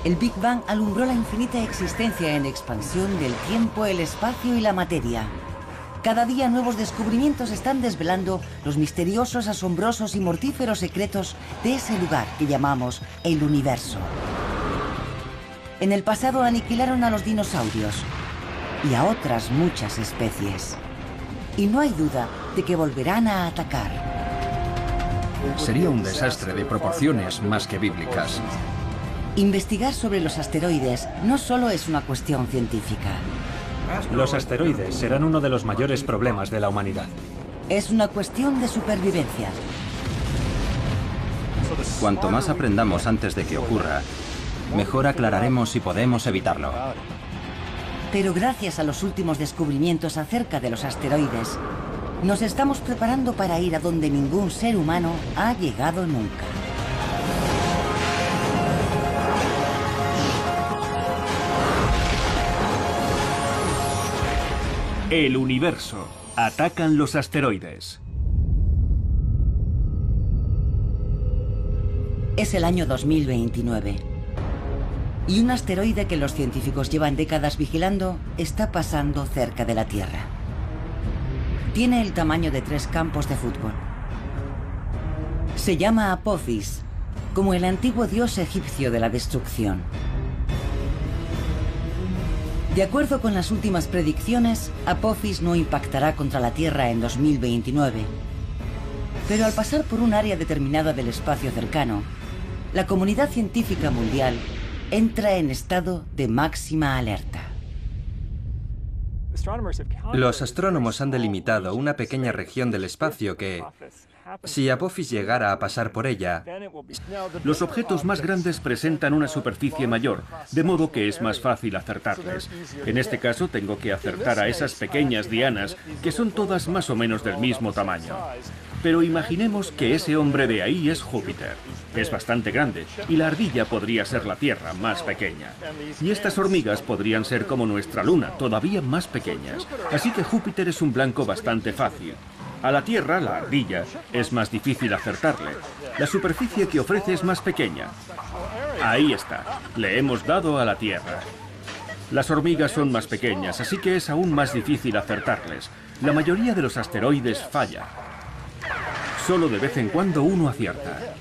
el Big Bang alumbró la infinita existencia en expansión del tiempo, el espacio y la materia. Cada día nuevos descubrimientos están desvelando los misteriosos, asombrosos y mortíferos secretos de ese lugar que llamamos el universo. En el pasado aniquilaron a los dinosaurios y a otras muchas especies. Y no hay duda de que volverán a atacar. Sería un desastre de proporciones más que bíblicas. Investigar sobre los asteroides no solo es una cuestión científica. Los asteroides serán uno de los mayores problemas de la humanidad. Es una cuestión de supervivencia. Cuanto más aprendamos antes de que ocurra, mejor aclararemos si podemos evitarlo. Pero gracias a los últimos descubrimientos acerca de los asteroides, nos estamos preparando para ir a donde ningún ser humano ha llegado nunca. El universo. Atacan los asteroides. Es el año 2029. Y un asteroide que los científicos llevan décadas vigilando está pasando cerca de la Tierra. Tiene el tamaño de 3 campos de fútbol. Se llama Apophis, como el antiguo dios egipcio de la destrucción. De acuerdo con las últimas predicciones, Apophis no impactará contra la Tierra en 2029. Pero al pasar por un área determinada del espacio cercano, la comunidad científica mundial entra en estado de máxima alerta. Los astrónomos han delimitado una pequeña región del espacio que, si Apophis llegara a pasar por ella, Los objetos más grandes presentan una superficie mayor, de modo que es más fácil acertarles. En este caso tengo que acertar a esas pequeñas dianas, que son todas más o menos del mismo tamaño. Pero imaginemos que ese hombre de ahí es Júpiter. Es bastante grande, y la ardilla podría ser la Tierra, más pequeña. Y estas hormigas podrían ser como nuestra Luna, todavía más pequeñas. Así que Júpiter es un blanco bastante fácil. A la Tierra, la ardilla, es más difícil acertarle. La superficie que ofrece es más pequeña. Ahí está, le hemos dado a la Tierra. Las hormigas son más pequeñas, así que es aún más difícil acertarles. La mayoría de los asteroides falla. Solo de vez en cuando uno acierta.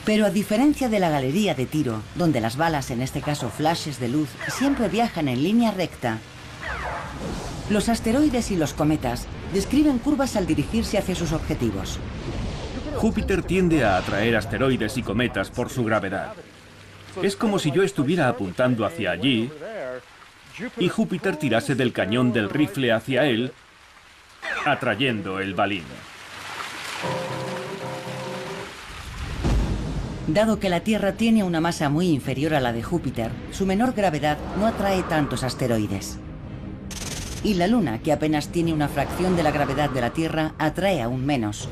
Pero a diferencia de la galería de tiro, donde las balas, en este caso flashes de luz, siempre viajan en línea recta, los asteroides y los cometas describen curvas al dirigirse hacia sus objetivos. Júpiter tiende a atraer asteroides y cometas por su gravedad. Es como si yo estuviera apuntando hacia allí y Júpiter tirase del cañón del rifle hacia él, atrayendo el balín. Dado que la Tierra tiene una masa muy inferior a la de Júpiter, su menor gravedad no atrae tantos asteroides. Y la Luna, que apenas tiene una fracción de la gravedad de la Tierra, atrae aún menos.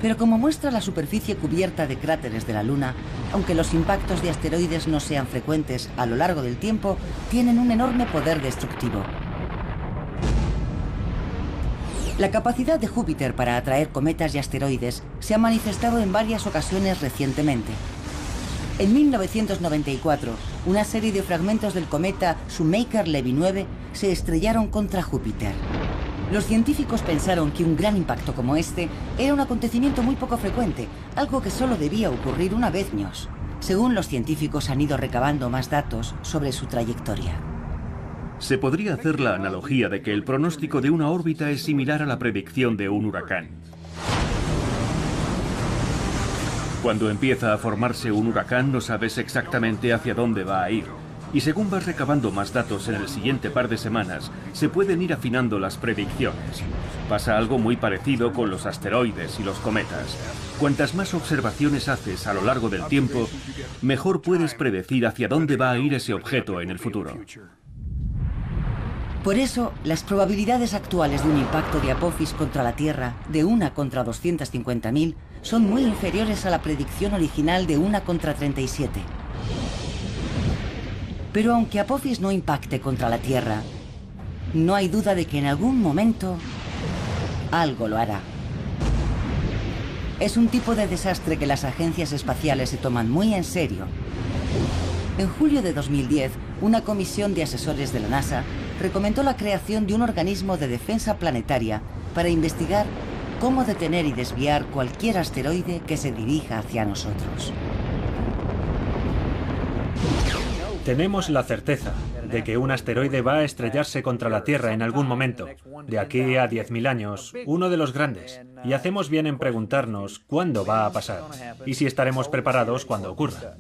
Pero como muestra la superficie cubierta de cráteres de la Luna, aunque los impactos de asteroides no sean frecuentes a lo largo del tiempo, tienen un enorme poder destructivo. La capacidad de Júpiter para atraer cometas y asteroides se ha manifestado en varias ocasiones recientemente. En 1994, una serie de fragmentos del cometa Shoemaker-Levy 9 se estrellaron contra Júpiter. Los científicos pensaron que un gran impacto como este era un acontecimiento muy poco frecuente, algo que solo debía ocurrir una vez ños. Según los científicos han ido recabando más datos sobre su trayectoria. Se podría hacer la analogía de que el pronóstico de una órbita es similar a la predicción de un huracán. Cuando empieza a formarse un huracán no sabes exactamente hacia dónde va a ir. Y según vas recabando más datos en el siguiente par de semanas, se pueden ir afinando las predicciones. Pasa algo muy parecido con los asteroides y los cometas. Cuantas más observaciones haces a lo largo del tiempo, mejor puedes predecir hacia dónde va a ir ese objeto en el futuro. Por eso, las probabilidades actuales de un impacto de Apophis contra la Tierra, de 1 contra 250.000, son muy inferiores a la predicción original de 1 contra 37. Pero aunque Apophis no impacte contra la Tierra, no hay duda de que en algún momento algo lo hará. Es un tipo de desastre que las agencias espaciales se toman muy en serio. En julio de 2010, una comisión de asesores de la NASA recomendó la creación de un organismo de defensa planetaria para investigar cómo detener y desviar cualquier asteroide que se dirija hacia nosotros. Tenemos la certeza de que un asteroide va a estrellarse contra la Tierra en algún momento, de aquí a 10.000 años, uno de los grandes, y hacemos bien en preguntarnos cuándo va a pasar y si estaremos preparados cuando ocurra.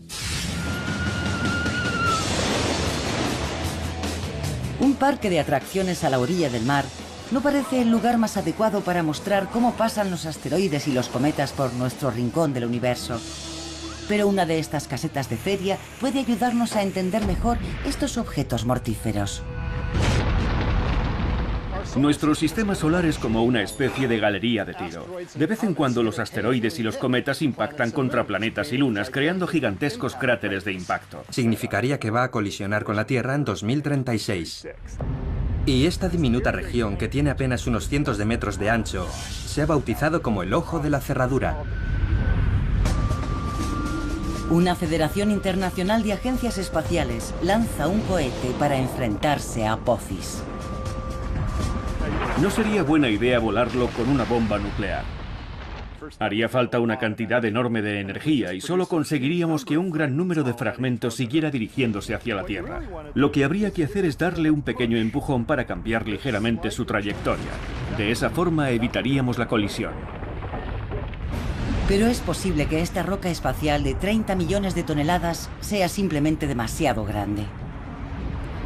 Un parque de atracciones a la orilla del mar No parece el lugar más adecuado para mostrar cómo pasan los asteroides y los cometas por nuestro rincón del universo. Pero una de estas casetas de feria puede ayudarnos a entender mejor estos objetos mortíferos. Nuestro sistema solar es como una especie de galería de tiro. De vez en cuando los asteroides y los cometas impactan contra planetas y lunas, creando gigantescos cráteres de impacto. Significaría que va a colisionar con la Tierra en 2036. Y esta diminuta región, que tiene apenas unos cientos de metros de ancho, se ha bautizado como el Ojo de la Cerradura. Una federación internacional de agencias espaciales lanza un cohete para enfrentarse a Apophis. No sería buena idea volarlo con una bomba nuclear. Haría falta una cantidad enorme de energía y solo conseguiríamos que un gran número de fragmentos siguiera dirigiéndose hacia la Tierra. Lo que habría que hacer es darle un pequeño empujón para cambiar ligeramente su trayectoria. De esa forma evitaríamos la colisión. Pero es posible que esta roca espacial de 30 millones de toneladas sea simplemente demasiado grande.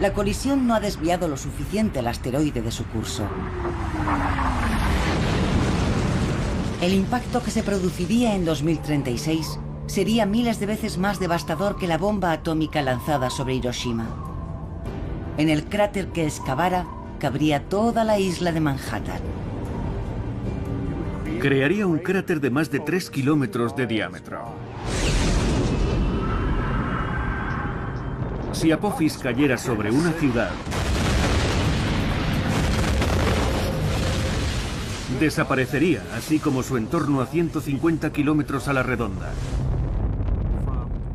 La colisión no ha desviado lo suficiente al asteroide de su curso. El impacto que se produciría en 2036 sería miles de veces más devastador que la bomba atómica lanzada sobre Hiroshima. En el cráter que excavara cabría toda la isla de Manhattan. Crearía un cráter de más de 3 kilómetros de diámetro. Si Apophis cayera sobre una ciudad, desaparecería, así como su entorno a 150 kilómetros a la redonda.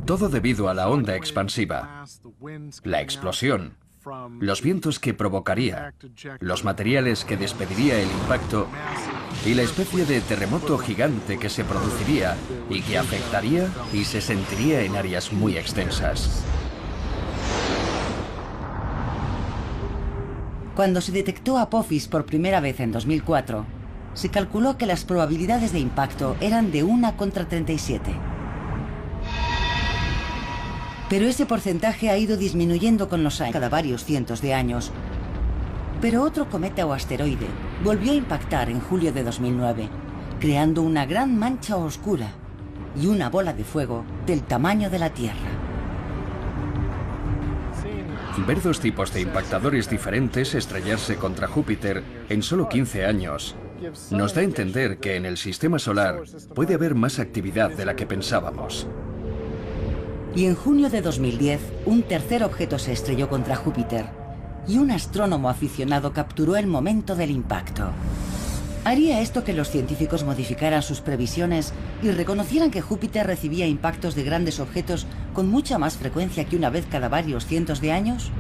Todo debido a la onda expansiva, la explosión, los vientos que provocaría, los materiales que despediría el impacto y la especie de terremoto gigante que se produciría y que afectaría y se sentiría en áreas muy extensas. Cuando se detectó Apophis por primera vez en 2004, se calculó que las probabilidades de impacto eran de 1 contra 37. Pero ese porcentaje ha ido disminuyendo con los años, cada varios cientos de años. Pero otro cometa o asteroide volvió a impactar en julio de 2009, creando una gran mancha oscura y una bola de fuego del tamaño de la Tierra. Ver dos tipos de impactadores diferentes estrellarse contra Júpiter en solo 15 años nos da a entender que en el sistema solar puede haber más actividad de la que pensábamos. Y en junio de 2010, un tercer objeto se estrelló contra Júpiter y un astrónomo aficionado capturó el momento del impacto. ¿Haría esto que los científicos modificaran sus previsiones y reconocieran que Júpiter recibía impactos de grandes objetos con mucha más frecuencia que una vez cada varios cientos de años?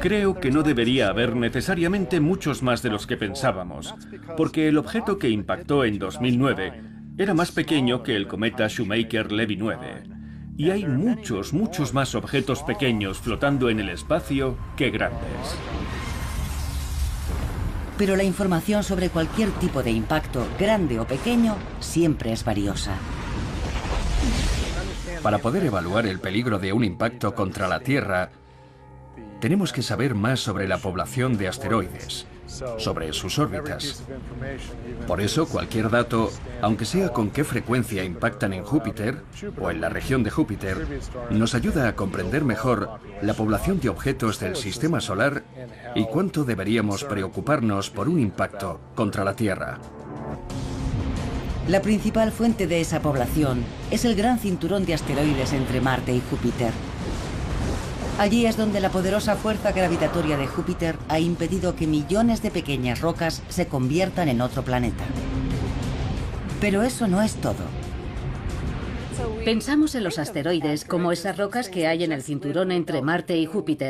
Creo que no debería haber necesariamente muchos más de los que pensábamos, porque el objeto que impactó en 2009 era más pequeño que el cometa Shoemaker-Levy 9. Y hay muchos más objetos pequeños flotando en el espacio que grandes. Pero la información sobre cualquier tipo de impacto, grande o pequeño, siempre es valiosa. Para poder evaluar el peligro de un impacto contra la Tierra, tenemos que saber más sobre la población de asteroides, sobre sus órbitas. Por eso, cualquier dato, aunque sea con qué frecuencia impactan en Júpiter o en la región de Júpiter, nos ayuda a comprender mejor la población de objetos del sistema solar y cuánto deberíamos preocuparnos por un impacto contra la Tierra. La principal fuente de esa población es el gran cinturón de asteroides entre Marte y Júpiter. Allí es donde la poderosa fuerza gravitatoria de Júpiter ha impedido que millones de pequeñas rocas se conviertan en otro planeta. Pero eso no es todo. Pensamos en los asteroides como esas rocas que hay en el cinturón entre Marte y Júpiter.